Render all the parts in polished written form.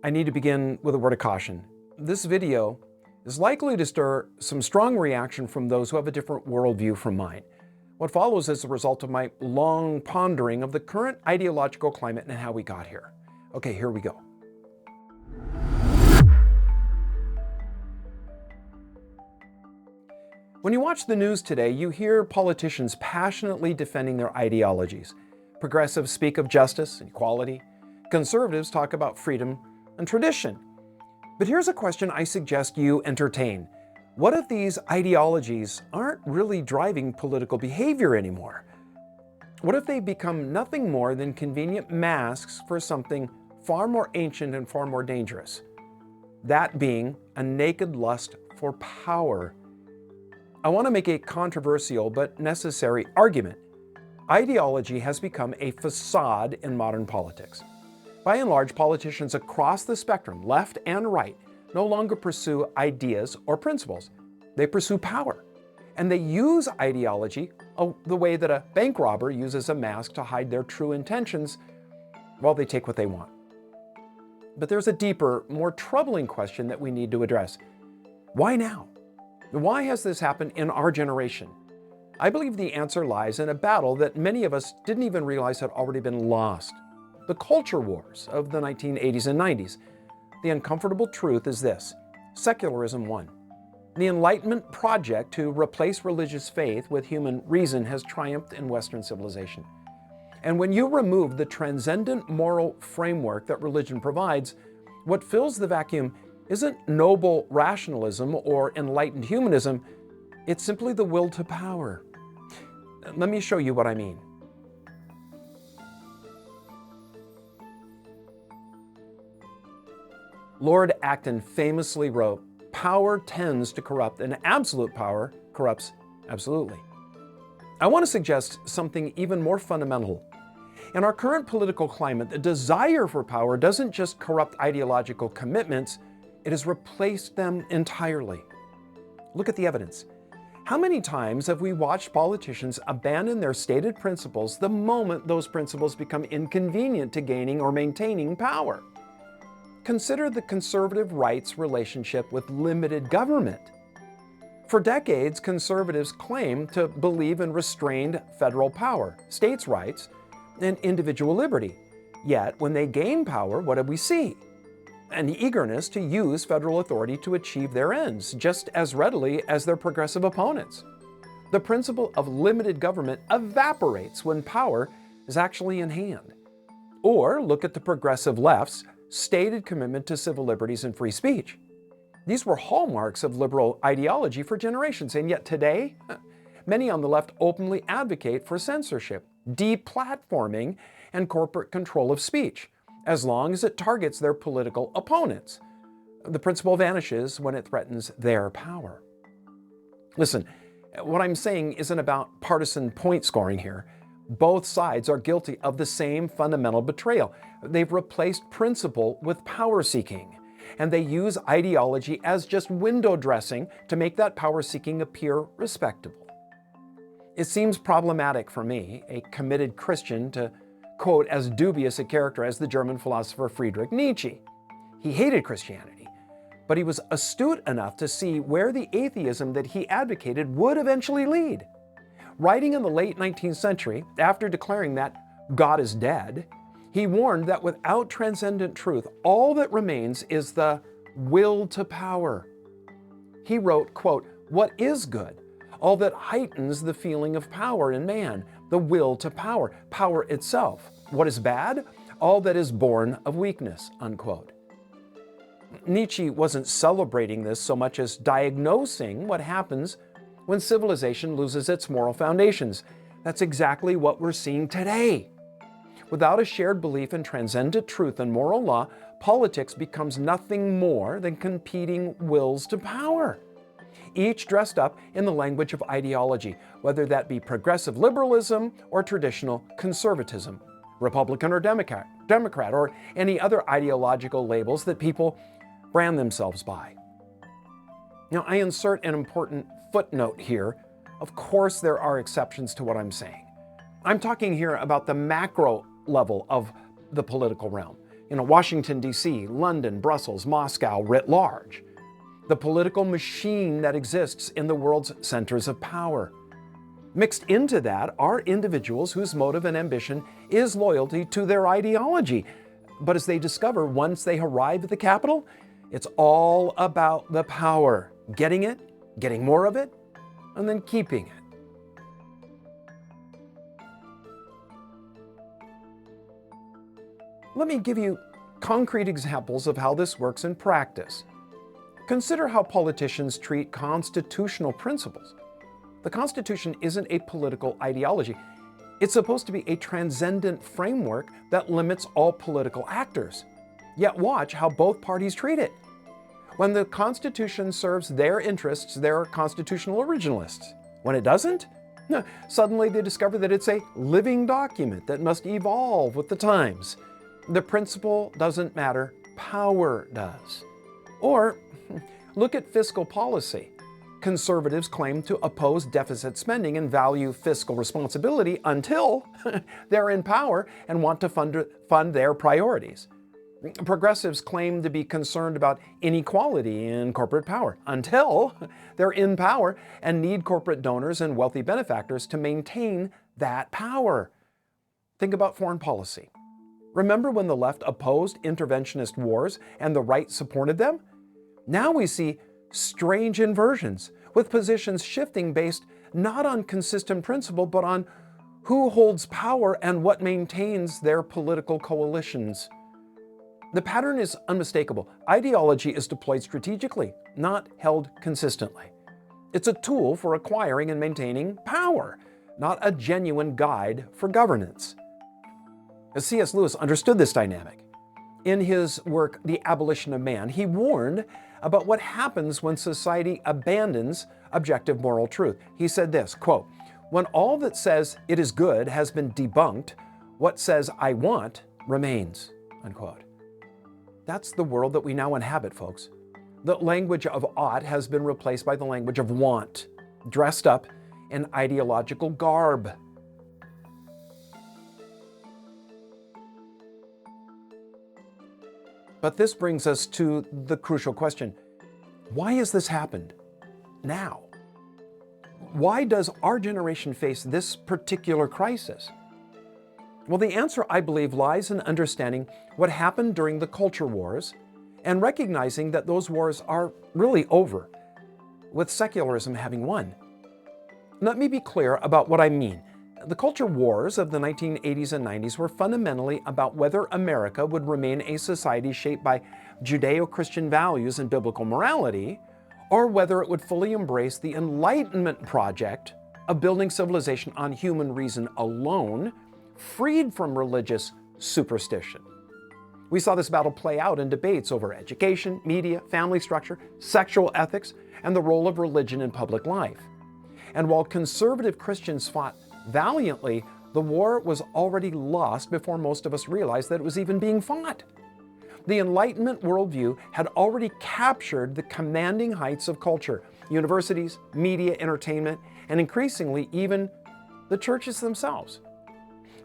I need to begin with a word of caution. This video is likely to stir some strong reaction from those who have a different worldview from mine. What follows is the result of my long pondering of the current ideological climate and how we got here. Okay, here we go. When you watch the news today, you hear politicians passionately defending their ideologies. Progressives speak of justice and equality. Conservatives talk about freedom and tradition. But here's a question I suggest you entertain. What if these ideologies aren't really driving political behavior anymore? What if they become nothing more than convenient masks for something far more ancient and far more dangerous? That being a naked lust for power. I want to make a controversial but necessary argument. Ideology has become a facade in modern politics. By and large, politicians across the spectrum, left and right, no longer pursue ideas or principles. They pursue power. And they use ideology the way that a bank robber uses a mask to hide their true intentions while they take what they want. But there's a deeper, more troubling question that we need to address. Why now? Why has this happened in our generation? I believe the answer lies in a battle that many of us didn't even realize had already been lost. The culture wars of the 1980s and 90s. The uncomfortable truth is this: secularism won. The Enlightenment project to replace religious faith with human reason has triumphed in Western civilization. And when you remove the transcendent moral framework that religion provides, what fills the vacuum isn't noble rationalism or enlightened humanism, it's simply the will to power. Let me show you what I mean. Lord Acton famously wrote, "Power tends to corrupt, and absolute power corrupts absolutely." I want to suggest something even more fundamental. In our current political climate, the desire for power doesn't just corrupt ideological commitments, it has replaced them entirely. Look at the evidence. How many times have we watched politicians abandon their stated principles the moment those principles become inconvenient to gaining or maintaining power? Consider the conservative right's relationship with limited government. For decades, conservatives claimed to believe in restrained federal power, states' rights, and individual liberty. Yet, when they gain power, what do we see? An eagerness to use federal authority to achieve their ends, just as readily as their progressive opponents. The principle of limited government evaporates when power is actually in hand. Or look at the progressive left's stated commitment to civil liberties and free speech. These were hallmarks of liberal ideology for generations, and yet today, many on the left openly advocate for censorship, deplatforming, and corporate control of speech, as long as it targets their political opponents. The principle vanishes when it threatens their power. Listen, what I'm saying isn't about partisan point scoring here. Both sides are guilty of the same fundamental betrayal. They've replaced principle with power seeking, and they use ideology as just window dressing to make that power seeking appear respectable. It seems problematic for me, a committed Christian, to quote as dubious a character as the German philosopher Friedrich Nietzsche. He hated Christianity, but he was astute enough to see where the atheism that he advocated would eventually lead. Writing in the late 19th century, after declaring that God is dead, he warned that without transcendent truth, all that remains is the will to power. He wrote, quote, "What is good? All that heightens the feeling of power in man, the will to power, power itself. What is bad? All that is born of weakness," unquote. Nietzsche wasn't celebrating this so much as diagnosing what happens when civilization loses its moral foundations. That's exactly what we're seeing today. Without a shared belief in transcendent truth and moral law, politics becomes nothing more than competing wills to power, each dressed up in the language of ideology, whether that be progressive liberalism or traditional conservatism, Republican or Democrat, or any other ideological labels that people brand themselves by. Now, I insert an important footnote here. Of course, there are exceptions to what I'm saying. I'm talking here about the macro level of the political realm. Washington, D.C., London, Brussels, Moscow, writ large. The political machine that exists in the world's centers of power. Mixed into that are individuals whose motive and ambition is loyalty to their ideology. But as they discover once they arrive at the capital, it's all about the power. Getting it, getting more of it, and then keeping it. Let me give you concrete examples of how this works in practice. Consider how politicians treat constitutional principles. The Constitution isn't a political ideology. It's supposed to be a transcendent framework that limits all political actors. Yet watch how both parties treat it. When the Constitution serves their interests, they're constitutional originalists. When it doesn't, suddenly they discover that it's a living document that must evolve with the times. The principle doesn't matter, power does. Or look at fiscal policy. Conservatives claim to oppose deficit spending and value fiscal responsibility until they're in power and want to fund their priorities. Progressives claim to be concerned about inequality in corporate power until they're in power and need corporate donors and wealthy benefactors to maintain that power. Think about foreign policy. Remember when the left opposed interventionist wars and the right supported them? Now we see strange inversions, with positions shifting based not on consistent principle, but on who holds power and what maintains their political coalitions. The pattern is unmistakable. Ideology is deployed strategically, not held consistently. It's a tool for acquiring and maintaining power, not a genuine guide for governance. As C.S. Lewis understood this dynamic. In his work, The Abolition of Man, he warned about what happens when society abandons objective moral truth. He said this, quote, "When all that says it is good has been debunked, what says I want remains," unquote. That's the world that we now inhabit, folks. The language of ought has been replaced by the language of want, dressed up in ideological garb. But this brings us to the crucial question. Why has this happened now? Why does our generation face this particular crisis? Well, the answer, I believe, lies in understanding what happened during the culture wars and recognizing that those wars are really over, with secularism having won. Let me be clear about what I mean. The culture wars of the 1980s and 90s were fundamentally about whether America would remain a society shaped by Judeo-Christian values and biblical morality, or whether it would fully embrace the Enlightenment project of building civilization on human reason alone, freed from religious superstition. We saw this battle play out in debates over education, media, family structure, sexual ethics, and the role of religion in public life. And while conservative Christians fought valiantly, the war was already lost before most of us realized that it was even being fought. The Enlightenment worldview had already captured the commanding heights of culture, universities, media, entertainment, and increasingly even the churches themselves.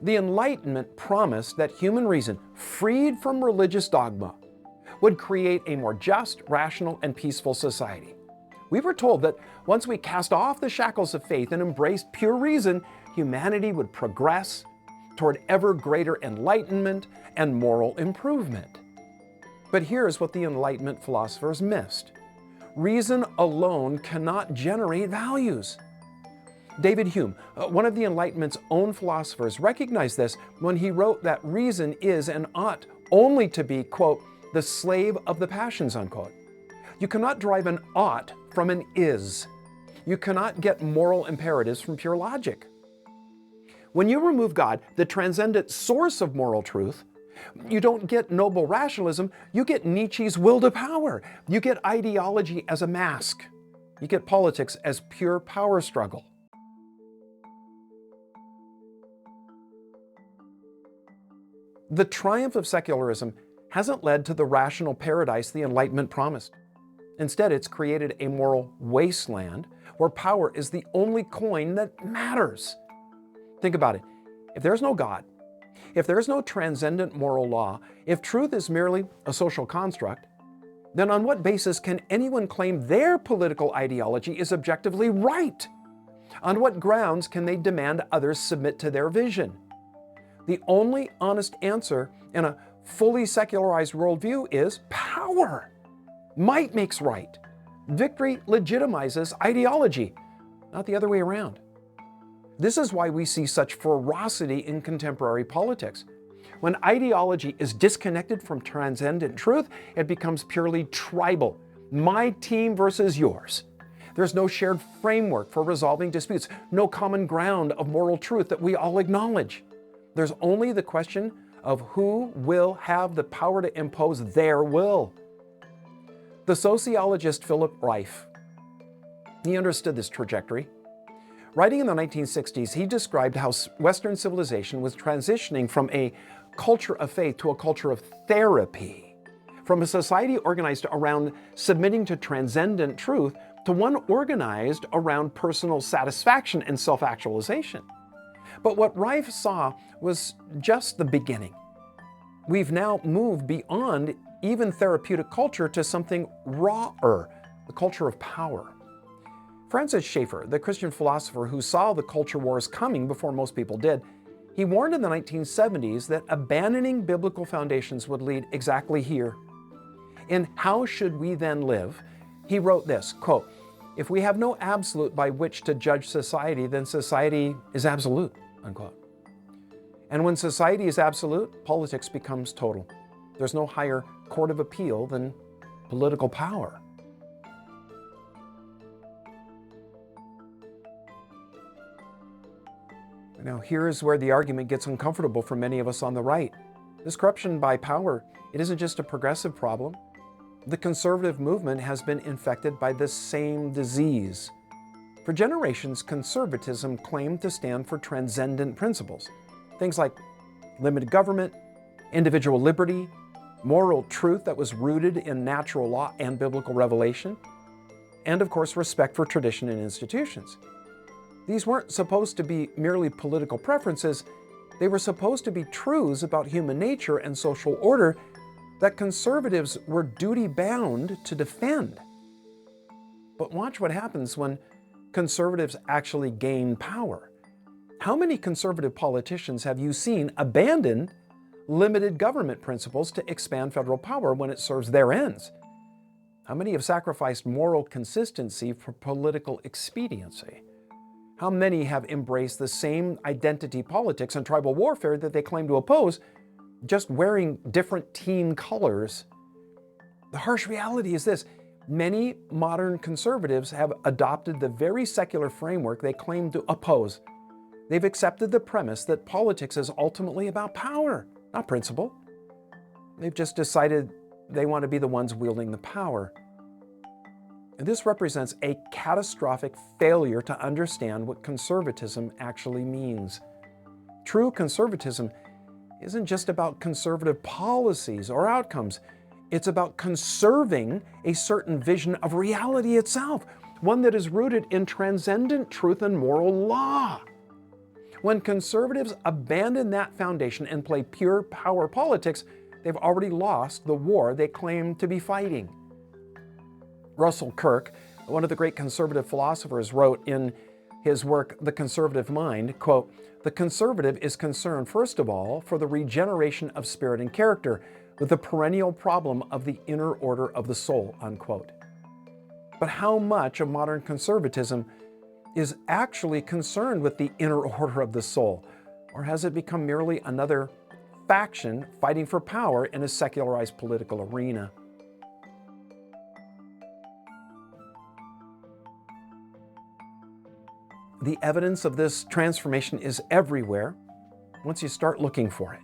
The Enlightenment promised that human reason, freed from religious dogma, would create a more just, rational, and peaceful society. We were told that once we cast off the shackles of faith and embraced pure reason, humanity would progress toward ever greater enlightenment and moral improvement. But here's what the Enlightenment philosophers missed. Reason alone cannot generate values. David Hume, one of the Enlightenment's own philosophers, recognized this when he wrote that reason is and ought only to be, quote, the slave of the passions, unquote. You cannot derive an ought from an is. You cannot get moral imperatives from pure logic. When you remove God, the transcendent source of moral truth, you don't get noble rationalism, you get Nietzsche's will to power. You get ideology as a mask. You get politics as pure power struggle. The triumph of secularism hasn't led to the rational paradise the Enlightenment promised. Instead, it's created a moral wasteland where power is the only coin that matters. Think about it. If there's no God, If there is no transcendent moral law, if truth is merely a social construct, then on what basis can anyone claim their political ideology is objectively right? On what grounds can they demand others submit to their vision? The only honest answer in a fully secularized worldview is power. Might makes right. Victory legitimizes ideology, not the other way around. This is why we see such ferocity in contemporary politics. When ideology is disconnected from transcendent truth, it becomes purely tribal. My team versus yours. There's no shared framework for resolving disputes, no common ground of moral truth that we all acknowledge. There's only the question of who will have the power to impose their will. The sociologist Philip Reif, he understood this trajectory. Writing in the 1960s, he described how Western civilization was transitioning from a culture of faith to a culture of therapy, from a society organized around submitting to transcendent truth to one organized around personal satisfaction and self-actualization. But what Reif saw was just the beginning. We've now moved beyond even therapeutic culture to something rawer, the culture of power. Francis Schaeffer, the Christian philosopher who saw the culture wars coming before most people did, he warned in the 1970s that abandoning biblical foundations would lead exactly here. In How Should We Then Live? He wrote this, quote, "If we have no absolute by which to judge society, then society is absolute," unquote. And when society is absolute, politics becomes total. There's no higher court of appeal than political power. Now, here's where the argument gets uncomfortable for many of us on the right. This corruption by power, it isn't just a progressive problem. The conservative movement has been infected by the same disease. For generations, conservatism claimed to stand for transcendent principles. Things like limited government, individual liberty, moral truth that was rooted in natural law and biblical revelation, and of course, respect for tradition and institutions. These weren't supposed to be merely political preferences. They were supposed to be truths about human nature and social order that conservatives were duty-bound to defend. But watch what happens when conservatives actually gain power. How many conservative politicians have you seen abandon limited government principles to expand federal power when it serves their ends? How many have sacrificed moral consistency for political expediency? How many have embraced the same identity politics and tribal warfare that they claim to oppose, just wearing different team colors? The harsh reality is this: many modern conservatives have adopted the very secular framework they claim to oppose. They've accepted the premise that politics is ultimately about power, not principle. They've just decided they want to be the ones wielding the power. And this represents a catastrophic failure to understand what conservatism actually means. True conservatism isn't just about conservative policies or outcomes. It's about conserving a certain vision of reality itself, one that is rooted in transcendent truth and moral law. When conservatives abandon that foundation and play pure power politics, they've already lost the war they claim to be fighting. Russell Kirk, one of the great conservative philosophers, wrote in his work, The Conservative Mind, quote, "The conservative is concerned, first of all, for the regeneration of spirit and character, with the perennial problem of the inner order of the soul," unquote. But how much of modern conservatism is actually concerned with the inner order of the soul? Or has it become merely another faction fighting for power in a secularized political arena? The evidence of this transformation is everywhere once you start looking for it.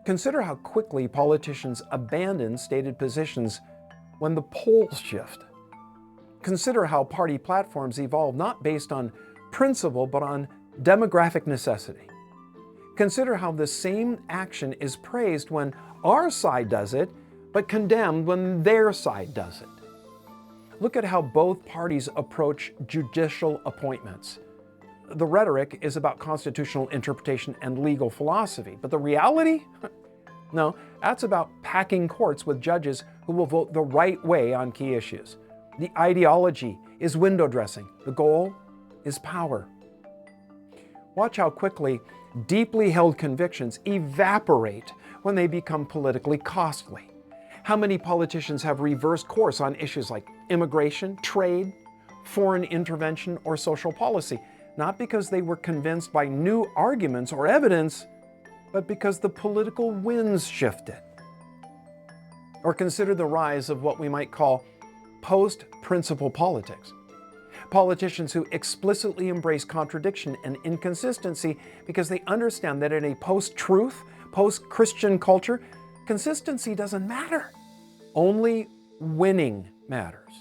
Consider how quickly politicians abandon stated positions when the polls shift. Consider how party platforms evolve not based on principle but on demographic necessity. Consider how the same action is praised when our side does it, but condemned when their side does it. Look at how both parties approach judicial appointments. the rhetoric is about constitutional interpretation and legal philosophy, but the reality? No, that's about packing courts with judges who will vote the right way on key issues. The ideology is window dressing. The goal is power. Watch how quickly deeply held convictions evaporate when they become politically costly. How many politicians have reversed course on issues like immigration, trade, foreign intervention, or social policy, not because they were convinced by new arguments or evidence, but because the political winds shifted. Or consider the rise of what we might call post-principle politics. Politicians who explicitly embrace contradiction and inconsistency because they understand that in a post-truth, post-Christian culture, consistency doesn't matter. Only winning matters.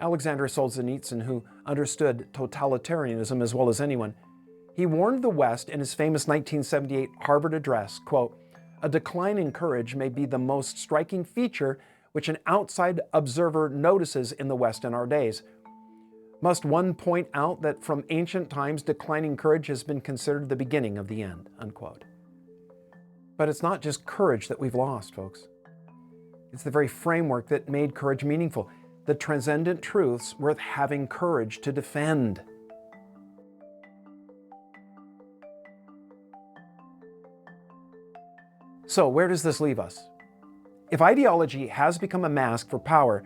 Alexander Solzhenitsyn, who understood totalitarianism as well as anyone, he warned the West in his famous 1978 Harvard address, quote, "A decline in courage may be the most striking feature which an outside observer notices in the West in our days. Must one point out that from ancient times, declining courage has been considered the beginning of the end," unquote. But it's not just courage that we've lost, folks. It's the very framework that made courage meaningful, the transcendent truths worth having courage to defend. So where does this leave us? If ideology has become a mask for power,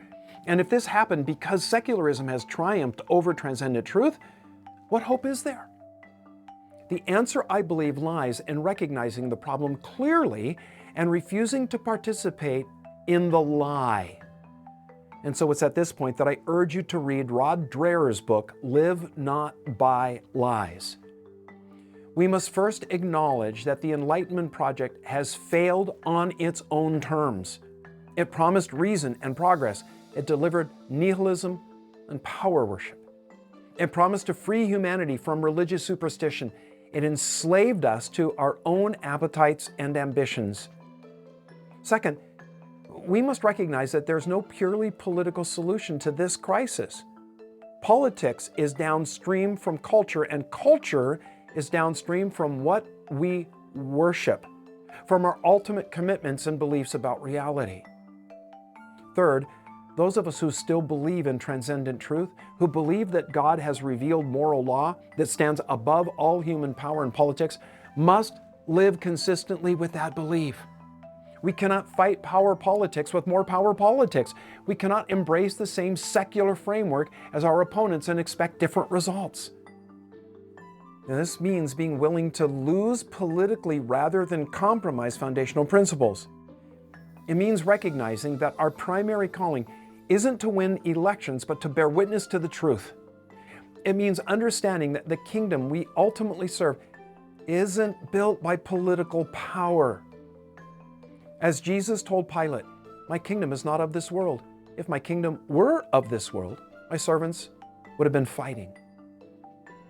and if this happened because secularism has triumphed over transcendent truth, what hope is there? The answer, I believe, lies in recognizing the problem clearly and refusing to participate in the lie. And so it's at this point that I urge you to read Rod Dreher's book, Live Not by Lies. We must first acknowledge that the Enlightenment project has failed on its own terms. It promised reason and progress. It delivered nihilism and power worship. It promised to free humanity from religious superstition. It enslaved us to our own appetites and ambitions. Second, we must recognize that there's no purely political solution to this crisis. Politics is downstream from culture, and culture is downstream from what we worship, from our ultimate commitments and beliefs about reality. Third, those of us who still believe in transcendent truth, who believe that God has revealed moral law that stands above all human power and politics, must live consistently with that belief. We cannot fight power politics with more power politics. We cannot embrace the same secular framework as our opponents and expect different results. Now, this means being willing to lose politically rather than compromise foundational principles. It means recognizing that our primary calling isn't to win elections, but to bear witness to the truth. It means understanding that the kingdom we ultimately serve isn't built by political power. As Jesus told Pilate, "My kingdom is not of this world. If my kingdom were of this world, my servants would have been fighting."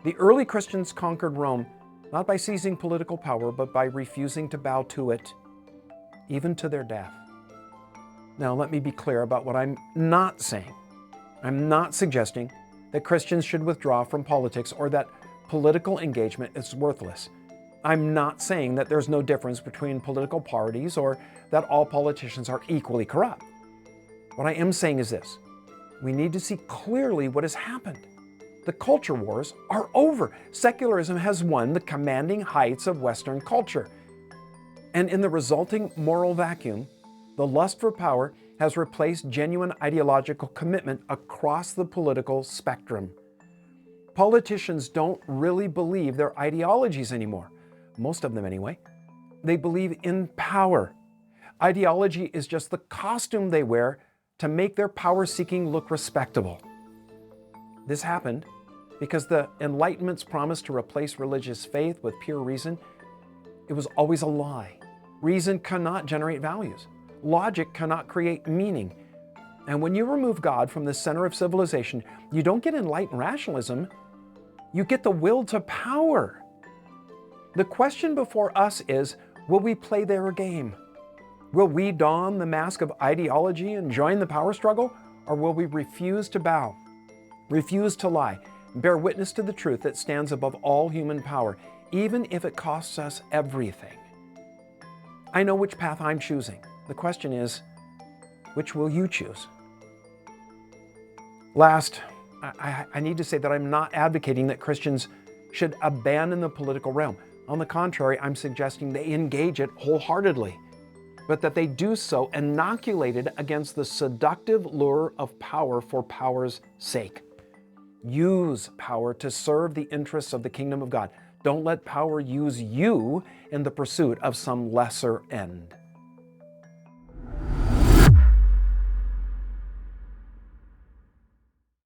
The early Christians conquered Rome not by seizing political power, but by refusing to bow to it, even to their death. Now, let me be clear about what I'm not saying. I'm not suggesting that Christians should withdraw from politics or that political engagement is worthless. I'm not saying that there's no difference between political parties or that all politicians are equally corrupt. What I am saying is this: we need to see clearly what has happened. The culture wars are over. Secularism has won the commanding heights of Western culture. And in the resulting moral vacuum, the lust for power has replaced genuine ideological commitment across the political spectrum. Politicians don't really believe their ideologies anymore. Most of them anyway. They believe in power. Ideology is just the costume they wear to make their power-seeking look respectable. This happened because the Enlightenment's promise to replace religious faith with pure reason, it was always a lie. Reason cannot generate values. Logic cannot create meaning. And when you remove God from the center of civilization, you don't get enlightened rationalism, you get the will to power. The question before us is, will we play their game? Will we don the mask of ideology and join the power struggle? Or will we refuse to bow, refuse to lie, bear witness to the truth that stands above all human power, even if it costs us everything. I know which path I'm choosing. The question is, which will you choose? Last, I need to say that I'm not advocating that Christians should abandon the political realm. On the contrary, I'm suggesting they engage it wholeheartedly, but that they do so inoculated against the seductive lure of power for power's sake. Use power to serve the interests of the kingdom of God. Don't let power use you in the pursuit of some lesser end.